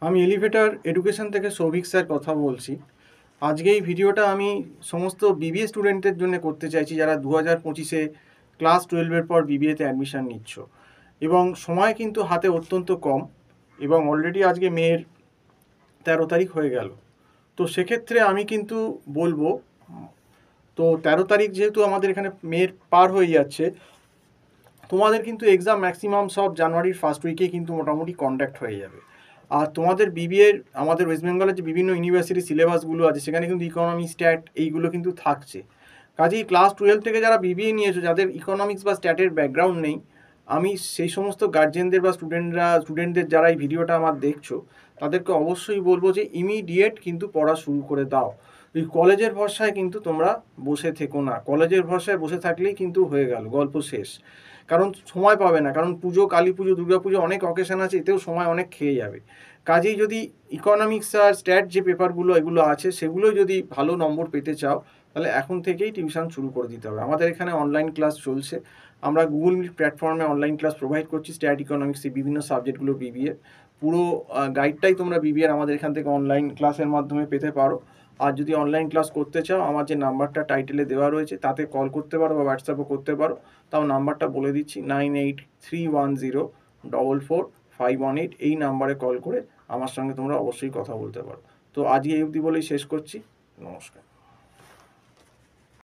আমি elevator education থেকে Souvik sir কথা বলছি। আজকে এই ভিডিওটা আমি সমস্ত বিবিএ স্টুডেন্টদের জন্য করতে চাইছি যারা 2025-এ ক্লাস 12-এর পর বিবিএতে অ্যাডমিশন নিচ্ছ, এবং সময় কিন্তু হাতে অত্যন্ত কম, এবং অলরেডি আজকে মের 13 তারিখ হয়ে গেল। তো সেক্ষেত্রে আমি কিন্তু বলবো, তো 13 তারিখ যেহেতু আমাদের এখানে মের পার হয়ে যাচ্ছে, তোমাদের কিন্তু এক্সাম ম্যাক্সিমাম সব জানুয়ারির ফার্স্ট উইকে কিন্তু মোটামুটি কন্ডাক্ট হয়ে যাবে। আর তোমাদের বিবিএর আমাদের ওয়েস্ট বেঙ্গলের যে বিভিন্ন ইউনিভার্সিটি সিলেবাসগুলো আছে সেখানে কিন্তু ইকোনমি স্ট্যাট এইগুলো কিন্তু থাকছে। কাজেই ক্লাস 12 থেকে যারা বিবিএ নিয়েছো, যাদের ইকোনমিক্স বা স্ট্যাটের ব্যাকগ্রাউন্ড নেই, আমি সেই সমস্ত গার্জেনদের বা স্টুডেন্টদের যারা এই ভিডিওটা আমার দেখছো, তাদেরকে অবশ্যই বলবো যে ইমিডিয়েট কিন্তু পড়া শুরু করে দাও। ওই কলেজের ভরসায় কিন্তু তোমরা বসে থেকো না। কলেজের ভরসায় বসে থাকলেই কিন্তু হয়ে গেল, গল্প শেষ। কারণ সময় পাবে না, কারণ পুজো, কালী পুজো, দুর্গা পুজো, অনেক অকেশন আছে, এতেও সময় অনেক খেয়ে যাবে। কাজেই যদি ইকোনমিক্স আর স্ট্যাট যে পেপারগুলো এগুলো আছে সেগুলো যদি ভালো নম্বর পেতে চাও, তাহলে এখন থেকেই টিউশন শুরু করে দিতে হবে। আমাদের এখানে অনলাইন ক্লাস চলছে, আমরা গুগল মিট প্ল্যাটফর্মে অনলাইন ক্লাস প্রোভাইড করছি স্ট্যাট ইকোনমিক্স এই বিভিন্ন সাবজেক্টগুলো বিবিএ। পুরো গাইডটাই তোমরা বিবিএর আমাদের এখান থেকে অনলাইন ক্লাসের মাধ্যমে পেতে পারো। আর যদি অনলাইন ক্লাস করতে চাও, আমার যে নাম্বারটা টাইটেলে দেওয়া রয়েছে তাতে কল করতে পারো বা হোয়াটসঅ্যাপও করতে পারো। তাও নাম্বারটা বলে দিচ্ছি, 9831044518। এই নাম্বারে কল করে আমার সঙ্গে তোমরা অবশ্যই কথা বলতে পারো। তো আজকে এই অবধি বলেই শেষ করছি। নমস্কার।